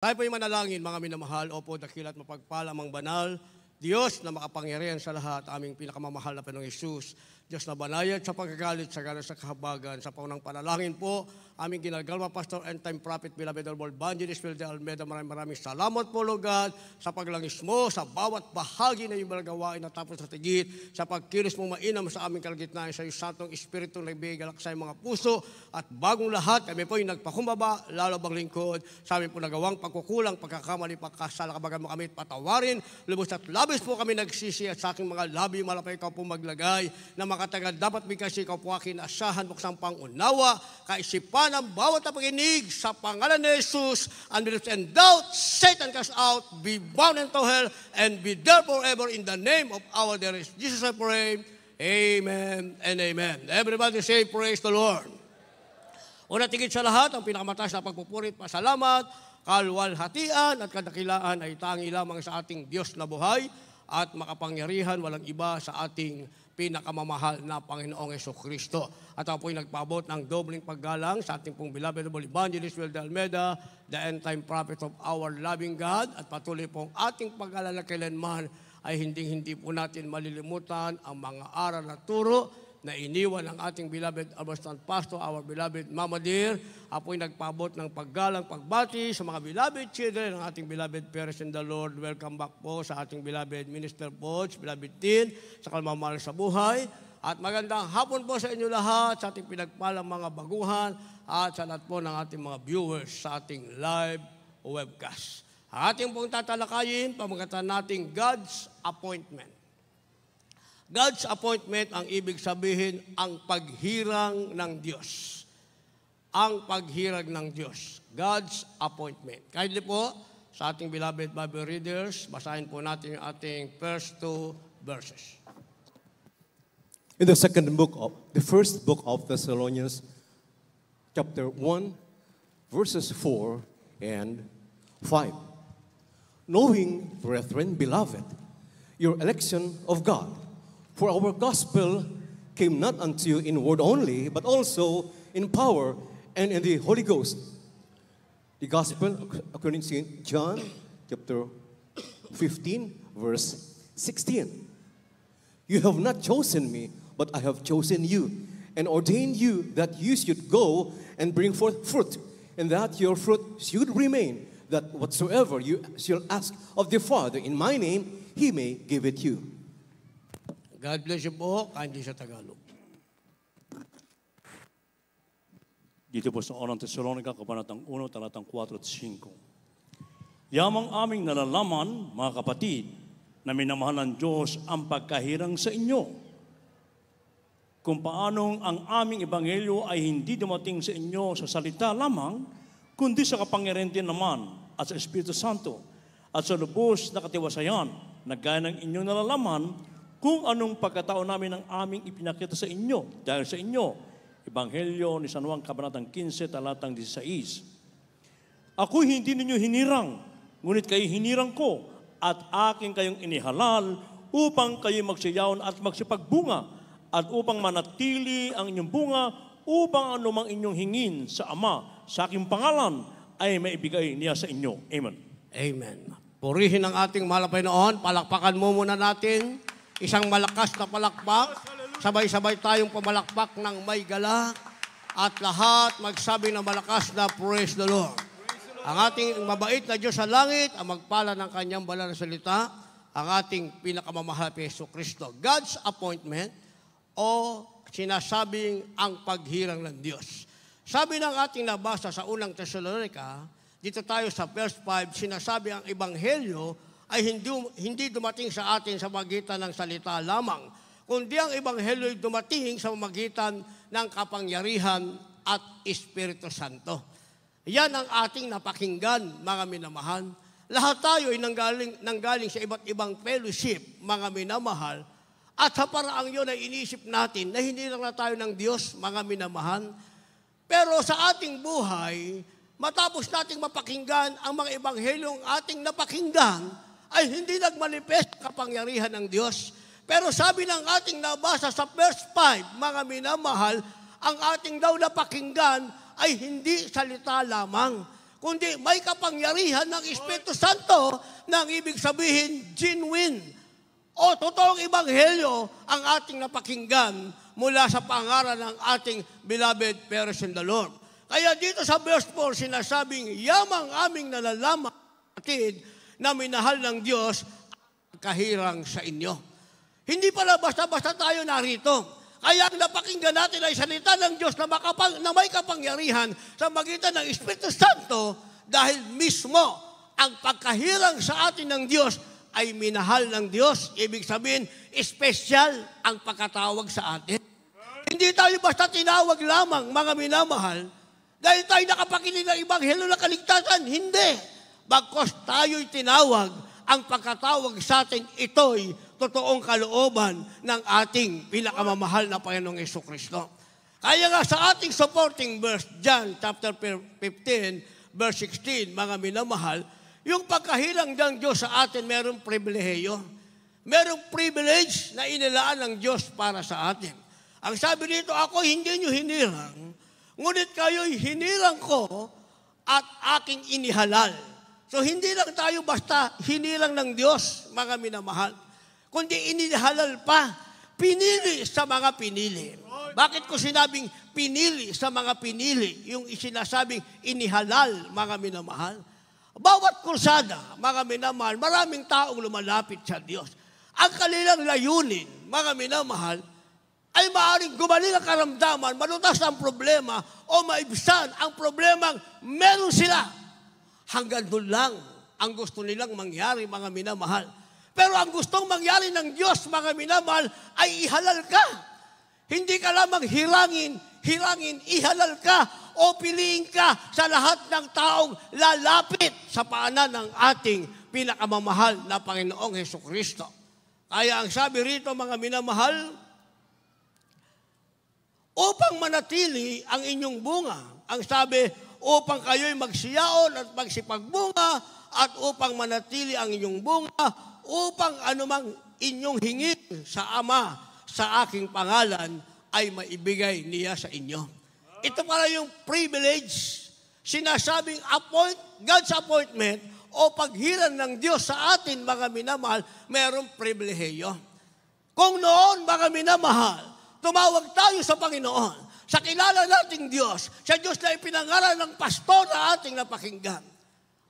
Tayo po'y manalangin, mga minamahal, opo, dakilat mapagpalamang banal, Diyos na makapangyarihan sa lahat, aming pinakamamahal na Panginoong Hesus, Diyos na banayad sa pagkagalit, sa ganas sa kahabagan, sa paunang panalangin po, aming ginagalma, Pastor and Time Prophet, Beloved Honorable Evangelist Phil de Almeida, maraming salamat po, Lord God, sa paglangis mo, sa bawat bahagi na yung gawain na tapos sa tigit, sa pagkilos mo mainam sa aming kalagitnaan, sa iyong Santong Espiritu na ibigay sa mga puso, at bagong lahat, kami po yung nagpakumbaba, lalo bang lingkod, sa aming po nagawang pagkukulang, pagkakamali, pagkasala, kabagan mo kami, patawarin, lubos at labis po kami nagsisi, at sa aking mga labi, malapay ikaw po maglagay, na makatagal dapat bigkas ikaw po akin asahan, buksang pangunawa, kaisipan ang bawat na paginig sa pangalan ni Jesus, unbelief and doubt, Satan cast out, be bound into hell, and be there forever in the name of our dearest Jesus I pray. Amen and amen. Everybody say, praise the Lord. Una tigit sa lahat, ang pinakamataas na pagpupurit, pasalamat, kalwalhatian at kadakilaan ay tangi lamang sa ating Diyos na buhay at makapangyarihan, walang iba sa ating pinakamamahal na Panginoong Jesucristo. At ako po'y nagpaabot ng dobling paggalang sa ating pong beloved Evangelist Phil de Almeida, the end time prophet of our loving God, at patuloy pong ating pag-alala kailanman ay hindi po natin malilimutan ang mga aral na turo na iniwan ng ating beloved Assistant Pastor, our beloved Mama Dear. Apo'y nagpaabot ng paggalang, pagbati sa mga beloved children ng ating beloved parents in the Lord. Welcome back po sa ating beloved Minister Poch, beloved Tin, sa kalmamahal sa buhay. At magandang hapon po sa inyo lahat, sa ating pinagpalang mga baguhan, at sa lahat po ng ating mga viewers sa ating live webcast. Ang ating pong tatalakayin, pamagatan natin God's appointment. God's appointment, ang ibig sabihin, ang paghirang ng Diyos. Ang paghirang ng Diyos. God's appointment. Kindly po, sa ating beloved Bible readers, basahin po natin yung ating first two verses. In the first book of Thessalonians, chapter 1, verses 4 and 5. Knowing, brethren, beloved, your election of God, for our gospel came not unto you in word only, but also in power and in the Holy Ghost. The gospel, according to John, chapter 15, verse 16. You have not chosen me, but I have chosen you, and ordained you that you should go and bring forth fruit, and that your fruit should remain, that whatsoever you shall ask of the Father in my name, He may give it you. God bless you po, kandi sa Tagalog. Dito po sa Unang Tesalonica, Kabanatang 1, Talatang 4 at 5. Yamang aming nalalaman, mga kapatid, na minamahal ng Diyos ang pagkahirang sa inyo. Kung paanong ang aming ebanghelyo ay hindi dumating sa inyo sa salita lamang, kundi sa kapangyarihan din naman at sa Espiritu Santo at sa lubos na katiwasayan na gaya ng inyong nalalaman kung anong pagkatao namin ang aming ipinakita sa inyo dahil sa inyo. Ebanghelyo ni San Juan, Kabanatang 15, Talatang 16. Ako'y hindi ninyo hinirang, ngunit kayo hinirang ko at aking kayong inihalal upang kayo magsiyaon at magsipagbunga at upang manatili ang inyong bunga upang anumang inyong hingin sa Ama sa aking pangalan ay maibigay niya sa inyo. Amen. Amen. Purihin ang ating mahal na Panginoon. Palakpakan mo muna natin. Isang malakas na palakpak, sabay-sabay tayong pamalakpak ng may galak, at lahat magsabi ng malakas na praise the Lord. Ang ating mabait na Diyos sa langit, ang magpala ng kanyang banal na salita, ang ating pinakamamahal na Jesucristo. God's appointment o sinasabing ang paghirang ng Diyos. Sabi ng ating nabasa sa unang Thessalonica, dito tayo sa verse 5, sinasabi ang ebanghelyo ay hindi dumating sa atin sa magitan ng salita lamang, kundi ang ebanghelyo ay dumating sa magitan ng kapangyarihan at Espiritu Santo. Yan ang ating napakinggan, mga minamahal. Lahat tayo ay nanggaling sa iba't ibang fellowship, mga minamahal, at sa paraang yun ay inisip natin na hindi lang na tayo ng Diyos, mga minamahal. Pero sa ating buhay, matapos nating mapakinggan ang mga ebanghelyong ating napakinggan, ay hindi nagmanifest kapangyarihan ng Diyos. Pero sabi ng ating nabasa sa verse 5, mga minamahal, ang ating daw napakinggan ay hindi salita lamang, kundi may kapangyarihan ng Espiritu Santo na ang ibig sabihin, genuine o totoong ebanghelyo ang ating napakinggan mula sa pangaral ng ating beloved parents in the Lord. Kaya dito sa verse 4, sinasabing, yamang aming nalalaman, kapatid, na minahal ng Diyos ang kahirang sa inyo. Hindi pala basta-basta tayo narito. Kaya ang napakinggan natin ay salita ng Diyos na may kapangyarihan sa magitan ng Espiritu Santo dahil mismo ang pagkahirang sa atin ng Diyos ay minahal ng Diyos. Ibig sabihin, espesyal ang pagkatawag sa atin. Hindi tayo basta tinawag lamang, mga minamahal, dahil tayo nakapakinig ng Ebanghelyo ng kaligtasan. Hindi. Bagkos tayo'y tinawag, ang pagkatawag sa atin, ito'y totoong kalooban ng ating pinakamamahal na Panginoong Jesucristo. Kaya nga sa ating supporting verse, John chapter 15, verse 16, mga minamahal, yung pagkahilang ng Diyos sa atin, merong pribilehiyo. Merong privilege na inilaan ng Diyos para sa atin. Ang sabi dito, ako hindi nyo hinirang, ngunit kayo'y hinirang ko at aking inihalal. So hindi lang tayo basta hinirang ng Diyos, mga minamahal, kundi inihalal pa, pinili sa mga pinili. Bakit ko sinabing pinili sa mga pinili, yung isinasabing inihalal, mga minamahal? Bawat kursada, mga minamahal, maraming taong lumalapit sa Diyos. Ang kanilang layunin, mga minamahal, ay maaaring gumaling ang karamdaman, malutas ang problema, o maibsan ang problemang meron sila. Hanggang doon lang ang gusto nilang mangyari, mga minamahal. Pero ang gustong mangyari ng Diyos, mga minamahal, ay ihalal ka. Hindi ka lamang hirangin, ihalal ka o piliin ka sa lahat ng taong lalapit sa paanan ng ating pinakamamahal na Panginoong Jesucristo. Kaya ang sabi rito, mga minamahal, upang manatili ang inyong bunga. Ang sabi, upang kayo'y magsiyaon at magsipagbunga, at upang manatili ang inyong bunga, upang anumang inyong hingin sa Ama sa aking pangalan ay maibigay niya sa inyo. Ito pala yung privilege, sinasabing God's appointment o paghiran ng Diyos sa atin, mga minamahal, mayroong pribilehiyo. Kung noon, mga minamahal, tumawag tayo sa Panginoon, sa kilala nating Diyos, sa Diyos na ipinangaral ng pastor na ating napakinggan,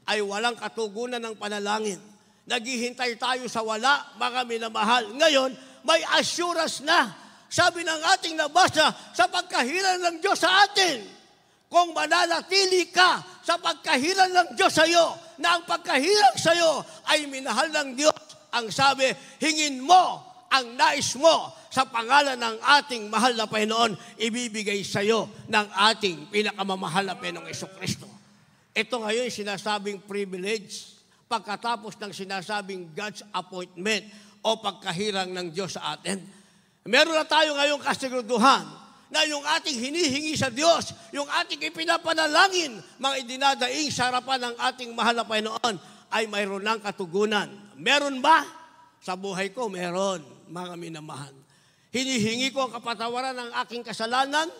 ay walang katugunan ng panalangin. Naghihintay tayo sa wala, mga minamahal. Ngayon, may assurance na. Sabi ng ating nabasa, sa pagkahiran ng Diyos sa atin, kung mananatili ka sa pagkahiran ng Diyos sa iyo, na ang pagkahirang sa iyo ay minahal ng Diyos, ang sabi, hingin mo ang nais mo sa pangalan ng ating mahal na Panginoon, ibibigay sa iyo ng ating pinakamamahal na Panginoong Jesucristo. Ito ngayon sinasabing privilege, pagkatapos ng sinasabing God's appointment o pagkahirang ng Diyos sa atin. Meron na tayo ngayong kasiguraduhan na yung ating hinihingi sa Diyos, yung ating ipinapanalangin, mga idinadaing sa harapan ng ating mahal na Panginoon, ay mayroon ng katugunan. Meron ba? Sa buhay ko, meron, mga minamahal. Hinihingi ko ang kapatawaran ng aking kasalanan?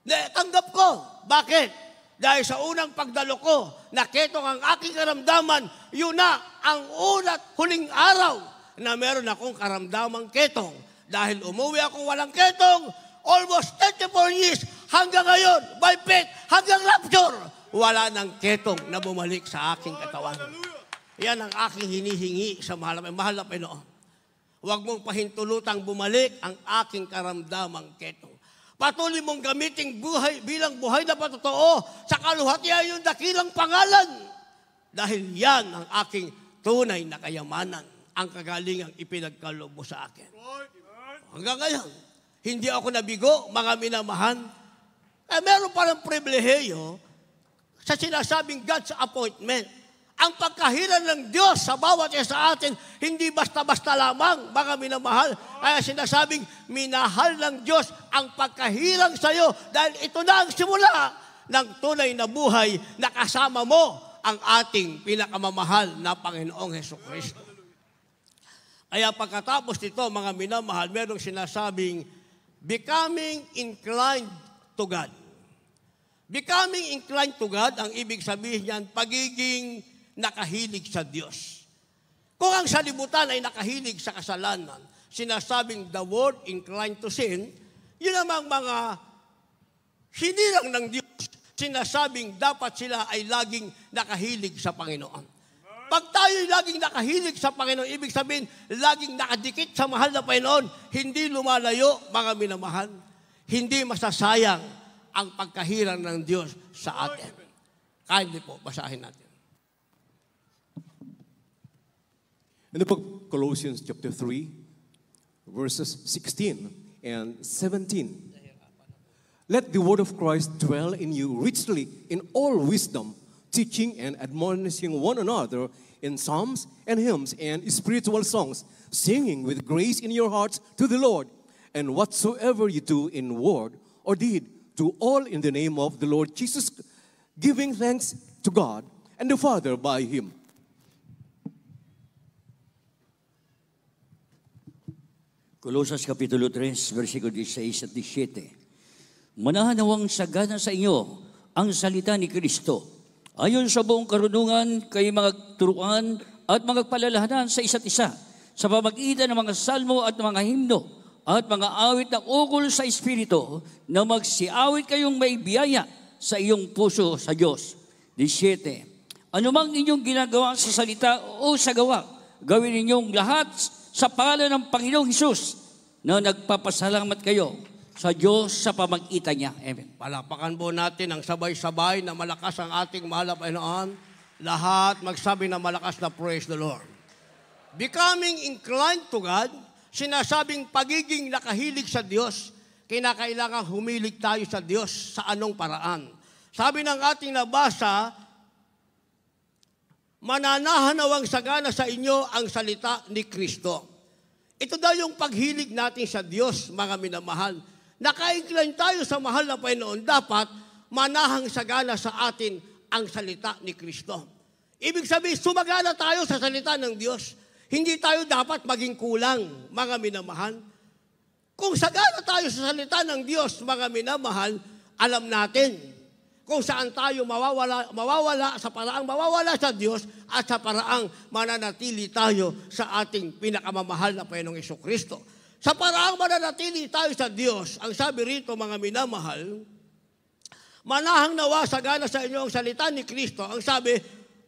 Tanggap ko. Bakit? Dahil sa unang pagdalo ko, naketong ang aking karamdaman, yun na ang una't huling araw na meron akong karamdamang ketong. Dahil umuwi akong walang ketong, almost 34 years, hanggang ngayon, by faith, hanggang rapture, wala nang ketong na bumalik sa aking katawan. Yan ang aking hinihingi sa mahal na Panginoon. Huwag mong pahintulutang bumalik ang aking karamdamang ketong. Patuloy mong gamiting buhay bilang buhay na patotoo sa kaluhatian yung dakilang pangalan. Dahil yan ang aking tunay na kayamanan, ang kagalingang ipinagkaloob mo sa akin. Hanggang ngayon, hindi ako nabigo, mga minamahan. Meron parang pribilehiyo sa sinasabing God's appointment. Ang pagkahiran ng Diyos sa bawat isa sa atin, hindi basta-basta lamang, mga minamahal. Kaya sinasabing, minahal ng Diyos ang pagkahirang sa iyo dahil ito na ang simula ng tunay na buhay na kasama mo ang ating pinakamamahal na Panginoong Jesucristo. Kaya pagkatapos nito, mga minamahal, merong sinasabing, becoming inclined to God. Becoming inclined to God, ang ibig sabihin niyan, pagiging nakahilig sa Diyos. Kung ang salibutan ay nakahilig sa kasalanan, sinasabing the word inclined to sin, yun namang mga hinirang ng Diyos, sinasabing dapat sila ay laging nakahilig sa Panginoon. Pag tayo'y laging nakahilig sa Panginoon, ibig sabihin, laging nakadikit sa mahal na Panginoon, hindi lumalayo, mga minamahal, hindi masasayang ang pagkahirang ng Diyos sa atin. Kindly po, basahin natin. In the book of Colossians chapter 3, verses 16 and 17. Let the word of Christ dwell in you richly in all wisdom, teaching and admonishing one another in psalms and hymns and spiritual songs, singing with grace in your hearts to the Lord. And whatsoever you do in word or deed, do all in the name of the Lord Jesus, giving thanks to God and the Father by Him. Colosas Kapitulo 3, versikulo 16 at 17. Manahan nawang sagana sa inyo ang salita ni Kristo. Ayon sa buong karunungan, kayo mga turuan at mga palalahanan sa isa't isa, sa pamagitan ng mga salmo at mga himno, at mga awit na ukol sa Espiritu, na magsiawit kayong may biyaya sa iyong puso sa Diyos. 17. Anumang inyong ginagawa sa salita o sa gawa, gawin ninyong lahat sa pangalan ng Panginoong Hesus na nagpapasalamat kayo sa Diyos sa pamagitan niya. Amen. Palapakan po natin ang sabay-sabay na malakas ang ating mahal na Panginoon. Lahat magsabi na malakas na praise the Lord. Becoming inclined to God, sinasabing pagiging nakahilig sa Diyos, kinakailangan humilig tayo sa Diyos sa anong paraan. Sabi ng ating nabasa, mananahan nawang sagana sa inyo ang salita ni Kristo. Ito daw yung paghilig natin sa Diyos, mga minamahal. Naka-incline tayo sa mahal na Panginoon, dapat manahang sagana sa atin ang salita ni Kristo. Ibig sabihin, sumagana tayo sa salita ng Diyos. Hindi tayo dapat maging kulang, mga minamahal. Kung sagana tayo sa salita ng Diyos, mga minamahal, alam natin kung saan tayo mawawala sa paraang mawawala sa Diyos at sa paraang mananatili tayo sa ating pinakamamahal na Panginoong Jesucristo. Sa paraang mananatili tayo sa Diyos, ang sabi rito mga minamahal, manahang nawa sagana sa inyo ang salita ni Kristo. Ang sabi,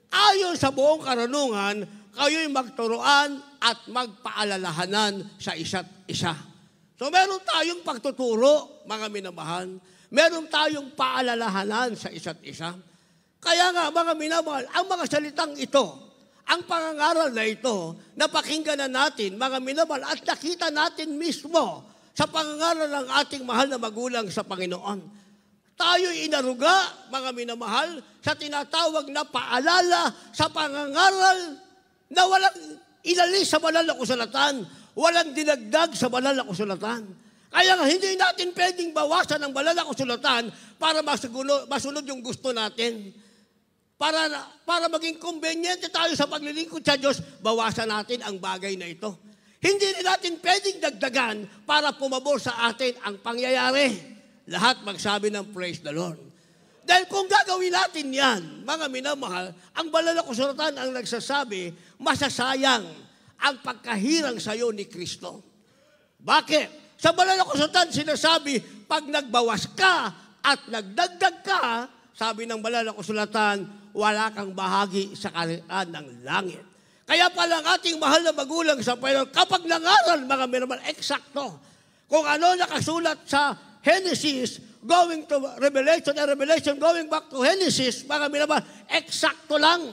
ayon sa buong karunungan, kayo'y magturuan at magpaalalahanan sa isa't isa. So meron tayong pagtuturo, mga minamahal. Meron tayong paalalahanan sa isa't isa. Kaya nga, mga minamahal, ang mga salitang ito, ang pangangaral na ito, napakinggan na natin, mga minamahal, at nakita natin mismo sa pangangaral ng ating mahal na magulang sa Panginoon. Tayo'y inaruga, mga minamahal, sa tinatawag na paalala sa pangangaral na walang ilalis sa banal na kasulatan, walang dinagdag sa banal na kasulatan. Kaya nga, hindi natin pwedeng bawasan ang banal na kasulatan para masunod yung gusto natin. Para maging convenient tayo sa paglilingkod sa Diyos, bawasan natin ang bagay na ito. Hindi rin natin pwedeng dagdagan para pumabor sa atin ang pangyayari. Lahat magsabi ng praise the Lord. Dahil kung gagawin natin yan, mga minamahal, ang banal na kasulatan ang nagsasabi, masasayang ang pagkahirang sa iyo ni Kristo. Bakit? Sa banal na kasulatan, sinasabi, pag nagbawas ka at nagdagdag ka, sabi ng banal na kasulatan, wala kang bahagi sa kaharian ng langit. Kaya pala ang ating mahal na magulang sa Panginoon, kapag nangaral, mga minamahal, eksakto. Kung ano nakasulat sa Genesis, going to Revelation, and Revelation going back to Genesis, mga minamahal, eksakto lang.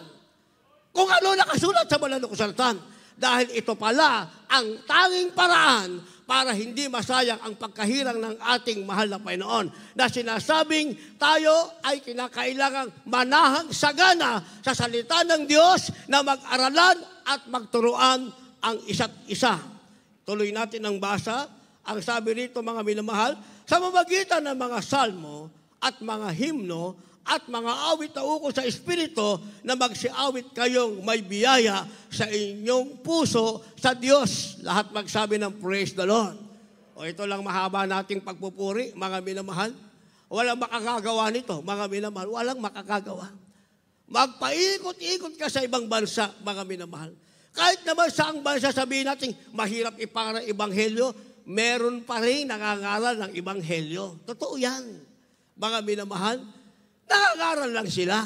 Kung ano nakasulat sa banal na kasulatan. Dahil ito pala ang tanging paraan para hindi masayang ang pagkahirang ng ating mahal na Panginoon na sinasabing tayo ay kinakailangang manahang sagana sa salita ng Diyos na mag-aralan at magturuan ang isa't isa. Tuloy natin ang basa. Ang sabi rito mga minamahal, sa mamagitan ng mga salmo at mga himno at mga awit na ukol sa Espiritu na magsiawit kayong may biyaya sa inyong puso sa Diyos. Lahat magsabi ng praise the Lord. O ito lang mahaba nating pagpupuri, mga minamahal. Walang makakagawa nito, mga minamahal. Walang makakagawa. Magpaikot-ikot ka sa ibang bansa, mga minamahal. Kahit naman saang bansa sabihin natin, mahirap ipara Ebanghelyo, meron pa rin nangangaral ng Ebanghelyo. Totoo yan, mga minamahal. Nangangaral lang sila.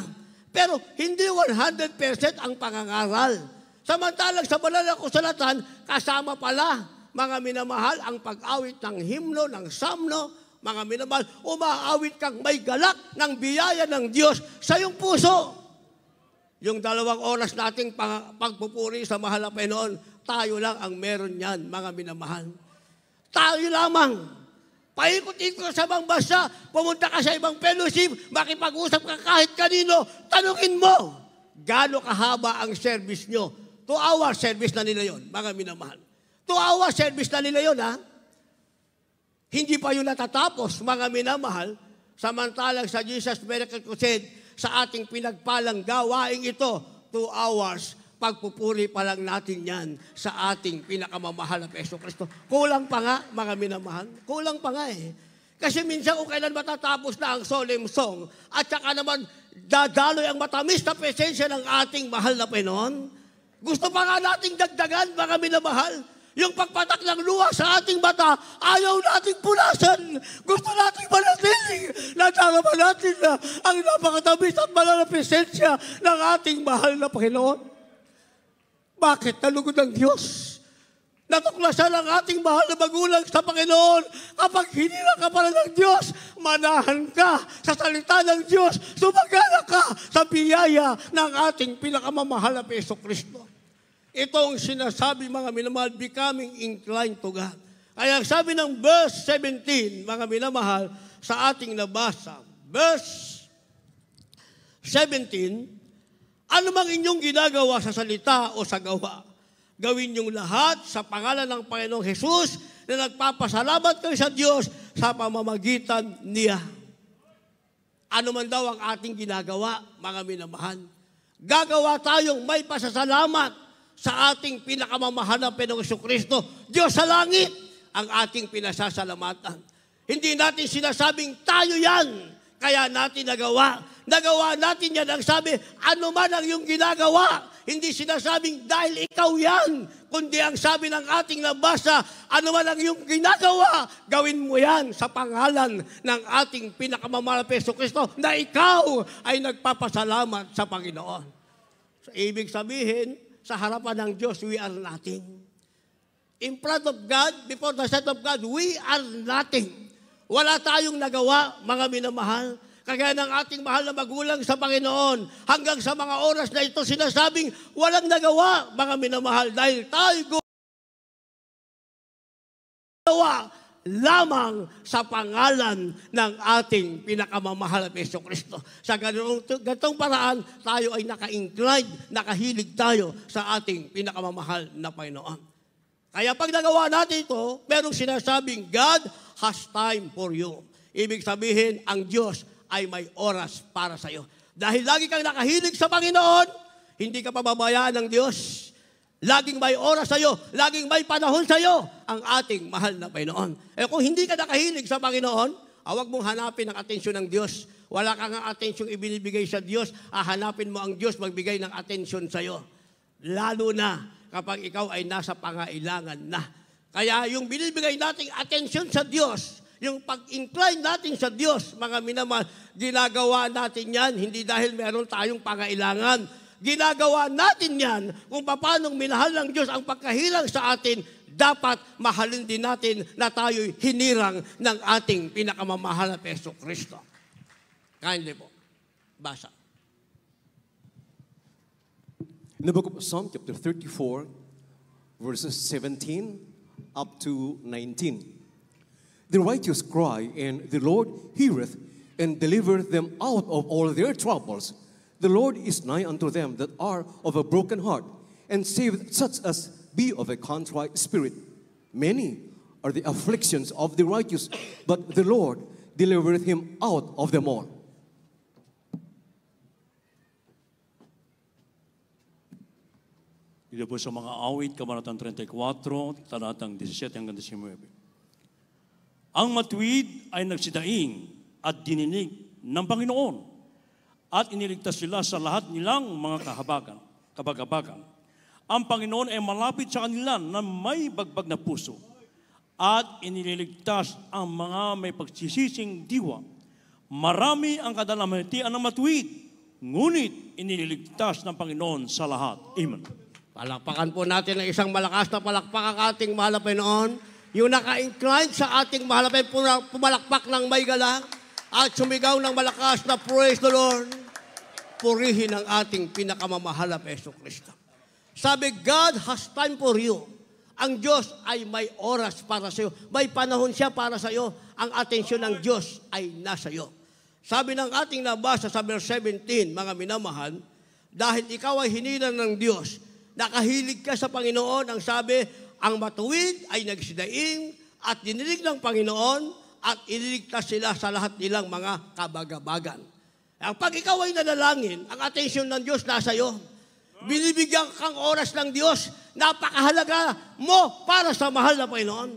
Pero hindi 100% ang pangangaral. Samantalang sa banal na kasulatan, kasama pala, mga minamahal, ang pag-awit ng himno, ng samno, mga minamahal, umaawit kang may galak ng biyaya ng Diyos sa iyong puso. Yung 2 oras nating pagpupuri sa mahal na Panginoon, tayo lang ang meron yan, mga minamahal. Tayo lamang. Paikot-ikot sa ibang bansa, pumunta ka sa ibang fellowship, makipag-usap ka kahit kanino, tanungin mo, gaano kahaba ang service nyo? 2-hour service na nila yon, mga minamahal. 2-hour service na nila yon, ha? Hindi pa yun natatapos, mga minamahal, samantalang sa Jesus Miracle Crusade, sa ating pinagpalang gawaing ito, 2 hours, pagpupuri pa lang natin yan sa ating pinakamamahal na Hesus Kristo. Kulang pa nga, mga minamahal. Kulang pa nga eh. Kasi minsan kung kailan matatapos na ang solemn song, at saka naman dadaloy ang matamis na presensya ng ating mahal na Panginoon, gusto pa nga nating dagdagan, mga minamahal. Yung pagpatak ng luha sa ating mata, ayaw nating punasan. Gusto nating manatili. Nataraman natin na ang napakatamis at banal na presensya ng ating mahal na Panginoon. Bakit nalugod ang Diyos? Natuklasan ang ating mahal na magulang sa Panginoon. Kapag hinila ka pala ng Diyos, manahan ka sa salita ng Diyos. Sumagana ka sa biyaya ng ating pinakamamahal na Hesus Kristo. Ito ang sinasabi, mga minamahal, becoming inclined to God. Kaya sabi ng verse 17, mga minamahal, sa ating nabasa, verse 17, ano mang inyong ginagawa sa salita o sa gawa, gawin niyong lahat sa pangalan ng Panginoong Hesus na nagpapasalamat kayo sa Diyos sa pamamagitan niya. Ano man daw ang ating ginagawa, mga minamahal, gagawa tayong may pasasalamat sa ating pinakamamahal na Panginoong Jesucristo, Diyos sa langit, ang ating pinasasalamatan. Hindi natin sinasabing tayo yan, kaya natin nagawa. Nagawa natin yan ang sabi, ano man ang iyong ginagawa. Hindi sinasabing dahil ikaw yan, kundi ang sabi ng ating nabasa, ano man ang iyong ginagawa, gawin mo yan sa pangalan ng ating pinakamamahal na Jesucristo na ikaw ay nagpapasalamat sa Panginoon. So, ibig sabihin, sa harapan ng Diyos, we are nothing. In front of God, before the sight of God, we are nothing. Wala tayong nagawa, mga minamahal. Kagaya ng ating mahal na magulang sa Panginoon, hanggang sa mga oras na ito sinasabing, walang nagawa, mga minamahal, dahil tayo gawa lamang sa pangalan ng ating pinakamamahal na Hesus Kristo. Sa ganitong paraan, tayo ay naka-incline, nakahilig tayo sa ating pinakamamahal na Panginoon. Kaya pag nagawa natin ito, merong sinasabing, God has time for you. Ibig sabihin, ang Diyos ay may oras para sa iyo. Dahil lagi kang nakahilig sa Panginoon, hindi ka pababayaan ng Diyos. Laging may oras sa iyo, laging may panahon sa iyo ang ating mahal na Panginoon. Eh kung hindi ka nakahilig sa Panginoon, huwag mong hanapin ang atensyon ng Diyos. Wala kang atensyong ibinibigay sa Diyos, hanapin mo ang Diyos magbigay ng atensyon sa iyo. Lalo na kapag ikaw ay nasa pangailangan na. Kaya yung binibigay nating atensyon sa Diyos, yung pag-incline natin sa Diyos, mga minamahal, ginagawa natin yan, hindi dahil meron tayong pangailangan. Ginagawa natin yan kung paanong minahal ng Diyos ang pagkahilang sa atin, dapat mahalin din natin na tayo'y hinirang ng ating pinakamamahal na Hesus Kristo. Kindly po. Basa. In the book of Psalm, chapter 34, verses 17 up to 19. The righteous cry, and the Lord heareth, and delivereth them out of all their troubles. The Lord is nigh unto them that are of a broken heart, and saveth such as be of a contrite spirit. Many are the afflictions of the righteous, but the Lord delivereth him out of them all. Dito po sa mga awit, Kabanatang 34, talatang 17 hanggang 19. Ang matuwid ay nagsidaing at dininig ng Panginoon at iniligtas sila sa lahat nilang mga kabagabagan. Ang Panginoon ay malapit sa kanila na may bagbag na puso at iniligtas ang mga may pagsisising diwa. Marami ang kadalamhatian ng matuwid, ngunit iniligtas ng Panginoon sa lahat. Amen. Palakpakan po natin ng isang malakas na palakpak ang ating mahal na Panginoon. Yung naka-incline sa ating mahal na Panginoon, pumalakpak ng may galang at sumigaw ng malakas na praise the Lord. Purihin ang ating pinakamamahal na Jesucristo. Sabi, God has time for you. Ang Diyos ay may oras para sa iyo. May panahon siya para sa iyo. Ang atensyon ng Diyos ay nasa iyo. Sabi ng ating nabasa sa verse 17, mga minamahal, dahil ikaw ay hinila ng Diyos, nakahilig ka sa Panginoon, ang sabi, ang matuwid ay nagsidaing at dinilig ng Panginoon at iniligtas sila sa lahat nilang mga kabagabagan. Ang pag ikaw ay nanalangin, ang atensyon ng Diyos nasa iyo. Binibigyan kang oras ng Diyos, napakahalaga mo para sa mahal na Panginoon.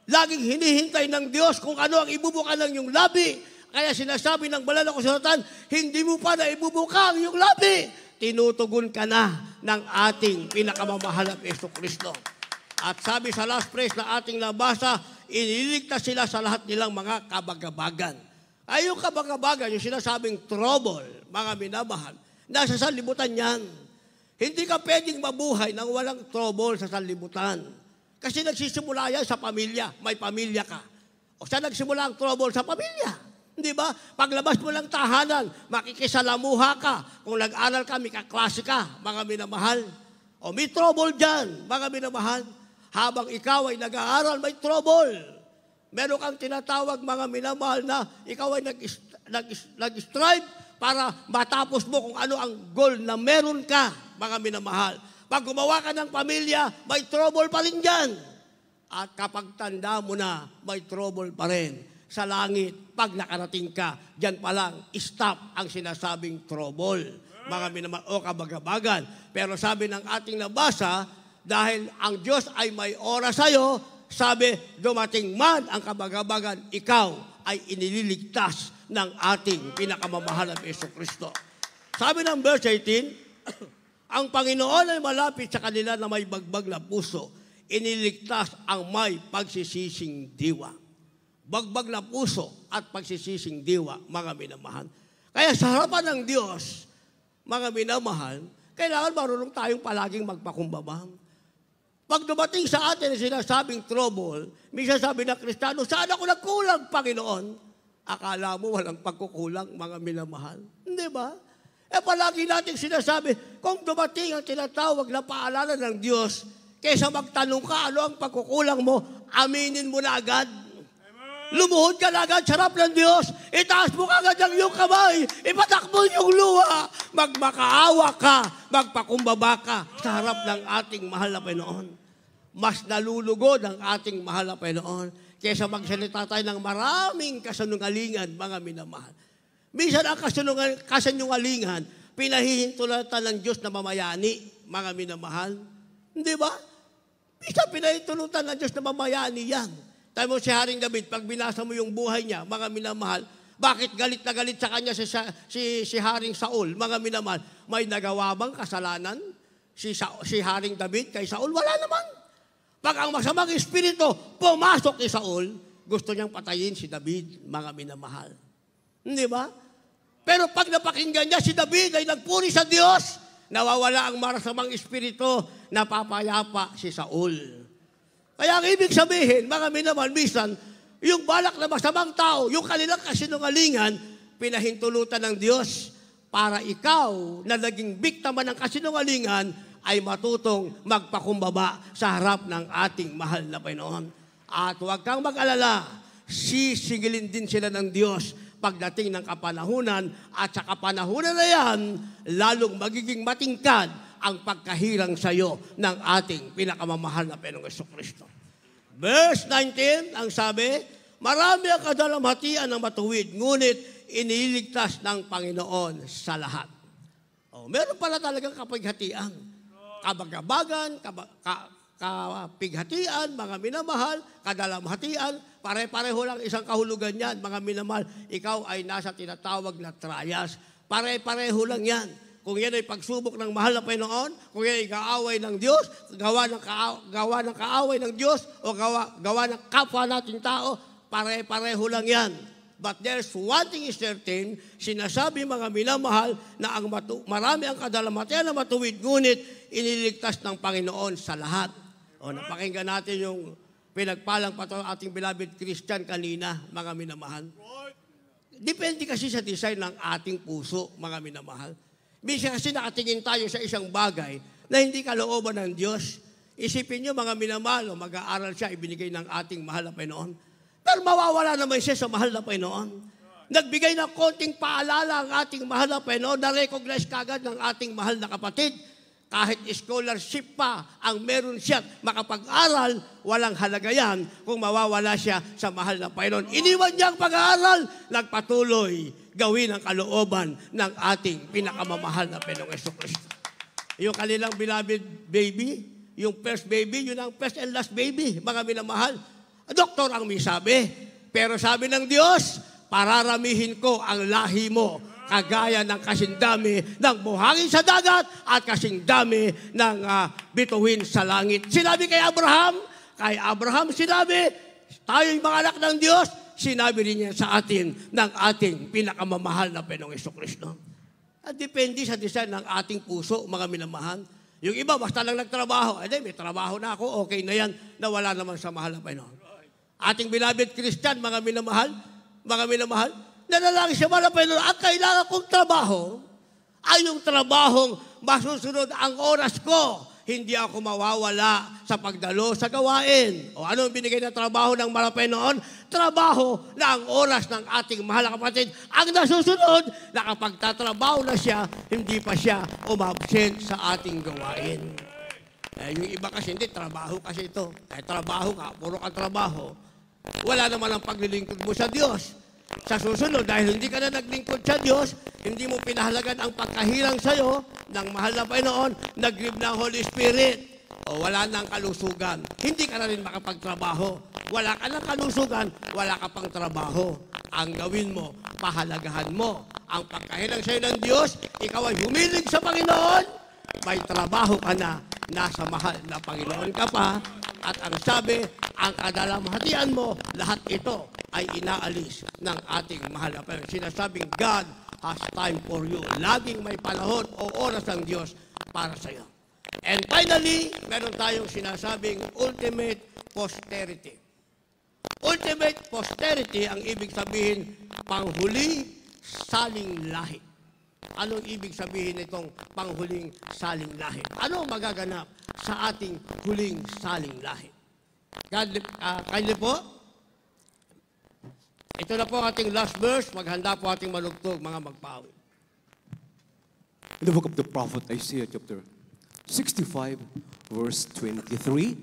Laging hinihintay ng Diyos kung ano ang ibubuka ng iyong labi. Kaya sinasabi ng banal na kasulatan, hindi mo pa na ibubuka ang iyong labi. Tinutugon ka na ng ating pinakamamahal na Jesucristo. At sabi sa last praise na ating nabasa, iniligtas sila sa lahat nilang mga kabagabagan. Ay yung kabagabagan, yung sinasabing trouble, mga minamahal, nasa sanlibutan yan. Hindi ka pwedeng mabuhay nang walang trouble sa sanlibutan. Kasi nagsisimula yan sa pamilya. May pamilya ka. O saan nagsimula ang trouble? Sa pamilya. Hindi ba? Paglabas mo ng tahanan, makikisalamuha ka. Kung nag-aral ka, may kaklase ka, mga minamahal. O may trouble dyan, mga minamahal. Habang ikaw ay nag-aaral, may trouble. Meron kang tinatawag, mga minamahal, na ikaw ay nag-strive para matapos mo kung ano ang goal na meron ka, mga minamahal. Pag gumawa ka ng pamilya, may trouble pa rin dyan. At kapag tanda mo na, may trouble pa rin sa langit. Pag nakarating ka, dyan pa lang, stop ang sinasabing trouble. Mga minamahal o kabagabagan. Pero sabi ng ating nabasa, dahil ang Diyos ay may oras sa'yo, sabi, dumating man ang kabagabagan, ikaw ay inililigtas ng ating pinakamamahal na Jesucristo. Sabi ng verse 18, ang Panginoon ay malapit sa kanila na may bagbag na puso, iniligtas ang may pagsisising diwa. Bagbag na puso at pagsisising diwa, mga minamahal. Kaya sa harapan ng Diyos, mga minamahal, kailangan marunong tayong palaging magpakumbaba. Pag dumating sa atin ang sinasabing trouble, minsan sabi ng Kristiyano, saan ako nagkulang, Panginoon? Akala mo walang pagkukulang, mga minamahal. Hindi ba? Palagi natin sinasabi, kung dumating ang tinatawag na paalala ng Diyos, kaysa magtanong ka, ano ang pagkukulang mo, aminin mo na agad. Lumuhod ka na agad, sarap ng Diyos, itaas mo agad ang iyong kamay, ipatakbo yung luha, magmakaawa ka, magpakumbaba ka sa harap ng ating mahal na Panginoon. Mas nalulugod ang ating mahal na Panginoon kaysa magsalita tayo ng maraming kasinungalingan, mga minamahal. Minsan ang kasinungalingan, pinahihintulatan ng Diyos na mamayani, mga minamahal. Hindi ba? Minsan pinahihintulutan ng Diyos na mamayani yan. Tayo mo si Haring David, pag binasa mo yung buhay niya, mga minamahal, bakit galit na galit sa kanya si Haring Saul, mga minamahal? May nagawa bang kasalanan si Haring David kay Saul? Wala naman. Pag ang masamang espiritu pumasok kay Saul, gusto niyang patayin si David, mga minamahal. Hindi ba? Pero pag napakinggan niya, si David ay nagpuri sa Diyos, nawawala ang masamang espiritu, napapayapa si Saul. Kaya ang ibig sabihin, mga minamahal, minsan, yung balak na masamang tao, yung kanilang kasinungalingan, pinahintulutan ng Diyos para ikaw na naging biktima ng kasinungalingan ay matutong magpakumbaba sa harap ng ating mahal na Panginoon. At huwag kang mag-alala, sisigilin din sila ng Diyos pagdating ng kapanahunan at sa kapanahunan na yan, lalong magiging matingkad ang pagkahirang sa iyo ng ating pinakamamahal na Panginoong Jesucristo. Verse 19, ang sabi, marami ang kadalamhatian ng matuwid, ngunit iniligtas ng Panginoon sa lahat. Meron pala talagang kapighatian. Kabagabagan, kapighatian, mga minamahal, kadalamhatian, Pare-pareho lang isang kahulugan yan, mga minamahal. Ikaw ay nasa tinatawag na trials. Pare-pareho lang yan. Kung yan ay pagsubok ng mahal na Panginoon, kung yan ay kaaway ng Diyos, gawa ng kaaway ng Diyos, o gawa ng kapwa nating tao, pare-pareho lang yan. But there's one thing is certain, sinasabi mga minamahal na marami ang kadalamatayan na matuwid, ngunit iniligtas ng Panginoon sa lahat. O napakinggan natin yung pinagpalang pato ating beloved Christian kanina, mga minamahal. Depende kasi sa design ng ating puso, mga minamahal. Minsan kasi nakatingin tayo sa isang bagay na hindi kalooban ng Diyos. Isipin nyo, mga minamahal, mag-aaral siya, ibinigay ng ating mahal na Panginoon. Pero mawawala naman siya sa mahal na Panginoon. Nagbigay ng konting paalala ang ating mahal na Panginoon, na-recognize kagad ng ating mahal na kapatid. Kahit scholarship pa ang meron siya makapag-aral, walang halaga yan kung mawawala siya sa mahal na Panginoon. Iniwan niya ang pag-aaral, nagpatuloy gawin ang kalooban ng ating pinakamamahal na Panginoong Jesucristo. Yung kanilang beloved baby, yung first baby, yun ang first and last baby, mga minamahal. Doktor ang may sabi, pero sabi ng Diyos, pararamihin ko ang lahi mo, kagaya ng kasindami ng buhangin sa dagat at kasindami ng bituin sa langit. Sinabi kay Abraham sinabi, tayo'y mga anak ng Diyos, sinabi rin niya sa atin ng ating pinakamamahal na Panginoong Jesucristo. At depende sa design ng ating puso, mga minamahal. Yung iba, basta lang nagtrabaho, may trabaho na ako, okay na yan, na wala naman sa mahal na Panginoon. Ating beloved Christian, mga minamahal, nanalangin siya, mahal na Panginoon, ang kailangan kong trabaho ay yung trabahong masusunod ang oras ko. Hindi ako mawawala sa pagdalo sa gawain. O ano ang binigay na trabaho ng mahal na Panginoon? Trabaho na ang oras ng ating mahal na kapatid. Ang nasusunod, na kapag tatrabaho na siya, hindi pa siya umabsent sa ating gawain. Yung iba kasi hindi, trabaho kasi ito. Trabaho ka, puro ka trabaho. Wala naman ang paglilingkod mo sa Diyos. Sa susunod, dahil hindi ka na naglingkod sa Diyos, hindi mo pinahalagan ang pagkahilang sa'yo ng mahal na Panginoon, nag-give ng Holy Spirit, o wala nang kalusugan. Hindi ka na rin makapagtrabaho. Wala ka ng kalusugan, wala ka pang trabaho. Ang gawin mo, pahalagahan mo ang pagkahilang sa'yo ng Diyos, ikaw ay humilig sa Panginoon, may trabaho ka na, nasa mahal na Panginoon ka pa, at ang sabi, ang kadalamhatian mo, lahat ito ay inaalis ng ating mahal na Panginoon. Sinasabing, God has time for you. Laging may panahon o oras ng Diyos para sa iyo. And finally, meron tayong sinasabing ultimate posterity. Ultimate posterity, ang ibig sabihin, panghuli saling lahi. Anong ibig sabihin nitong panghuling saling lahi? Ano magaganap sa ating huling saling lahi? Kindly po, ito na po ating last verse, maghanda po ating malugtog, mga magpawi. In the book of the prophet Isaiah, chapter 65, verse 23,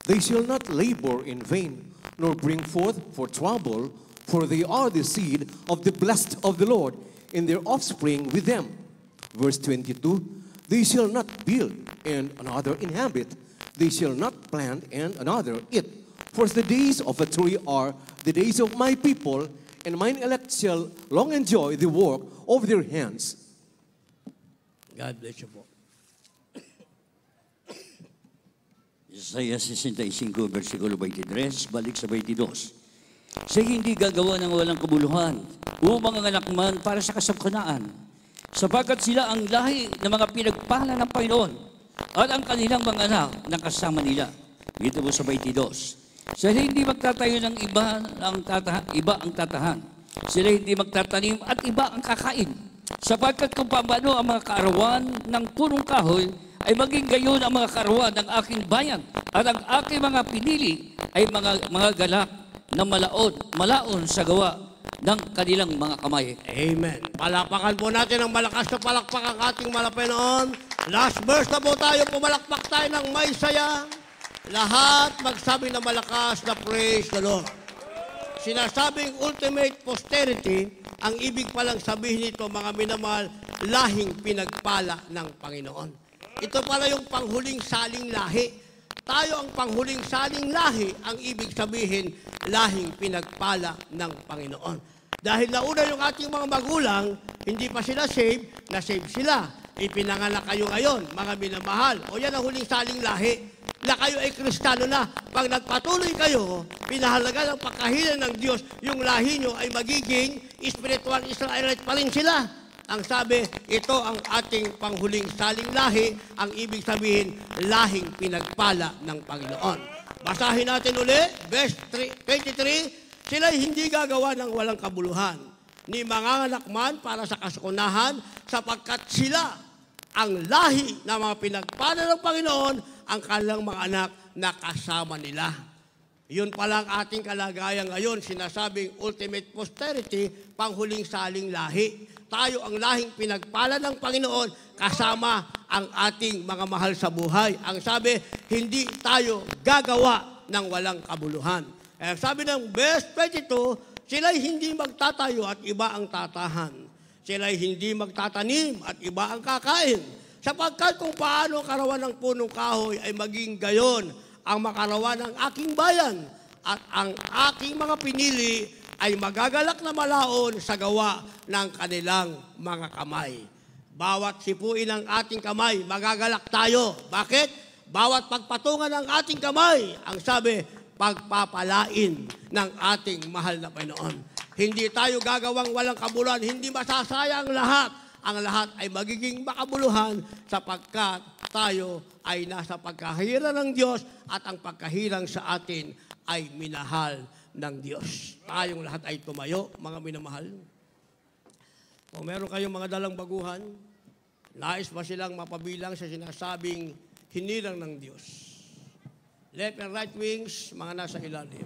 they shall not labor in vain, nor bring forth for trouble, for they are the seed of the blessed of the Lord, and their offspring with them. Verse 22, they shall not build, and another inhabit. They shall not plant, and another eat. For the days of a tree are the days of my people, and mine elect shall long enjoy the work of their hands. God bless you po. Isaiah 65, versikulo 23, balik sa 22. Siya hindi gagawa ng walang kabuluhan, o manganganak man para sa kasangkanaan, sapagkat sila ang lahi ng mga pinagpala ng Panginoon, at ang kanilang mga anak na kasama nila. Dito po sa 22. Sila hindi magtatayo ng iba ang tatahan. Sila hindi magtatanim at iba ang kakain. Sapagkat kung paano ang mga kaarawan ng punong kahoy, ay maging gayon ang mga kaarawan ng aking bayan. At ang aking mga pinili ay mga galak na malaon sa gawa ng kanilang mga kamay. Amen. Palapakan po natin ang malakas na palakpak ang ating Panginoon. Last verse na po tayo, pumalakpak tayo ng may saya. Lahat magsabi na malakas na praise the Lord. Sinasabing ultimate posterity, ang ibig palang sabihin nito, mga minamahal, lahing pinagpala ng Panginoon. Ito pala yung panghuling saling lahi. tayo ang panghuling saling lahi, ang ibig sabihin, lahing pinagpala ng Panginoon. Dahil nauna yung ating mga magulang, hindi pa sila saved, na-save sila. Ipinanganak kayo ngayon, mga minamahal. O yan ang huling saling lahi, na kayo ay Kristiyano na. Pag nagpatuloy kayo, pinahalaga ng pagkahilan ng Diyos, yung lahi nyo ay magiging spiritual Israelite pa rin sila. Ang sabi, ito ang ating panghuling saling lahi, ang ibig sabihin, lahing pinagpala ng Panginoon. Basahin natin uli, verse 23, sila'y hindi gagawa ng walang kabuluhan, ni manganganak man para sa kasukunahan, sapagkat sila ang lahi na mga pinagpala ng Panginoon, ang kanilang mga anak na kasama nila. Yun pala ang ating kalagayan ngayon, sinasabing ultimate posterity, panghuling saling lahi. Tayo ang lahing pinagpala ng Panginoon kasama ang ating mga mahal sa buhay. Ang sabi, hindi tayo gagawa ng walang kabuluhan. Ang sabi ng verse 22, sila'y hindi magtatayo at iba ang tatahan. Sila'y hindi magtatanim at iba ang kakain. Sapagkat kung paano karawan ng punong kahoy ay maging gayon ang makarawan ng aking bayan at ang aking mga pinili ay magagalak na malaon sa gawa ng kanilang mga kamay. Bawat sipuin ng ating kamay, magagalak tayo. Bakit? Bawat pagpatungan ng ating kamay, ang sabi, pagpapalain ng ating mahal na Panginoon. Hindi tayo gagawang walang kabuluhan, hindi masasayang lahat. Ang lahat ay magiging makabuluhan sapagkat tayo ay nasa pagkahiran ng Diyos at ang pagkahirang sa atin ay minahal ng Diyos. Tayong lahat ay tumayo, mga minamahal. Kung meron kayong mga dalang baguhan, nais ba silang mapabilang sa sinasabing hinirang ng Diyos? Left and right wings, mga nasa ilalim.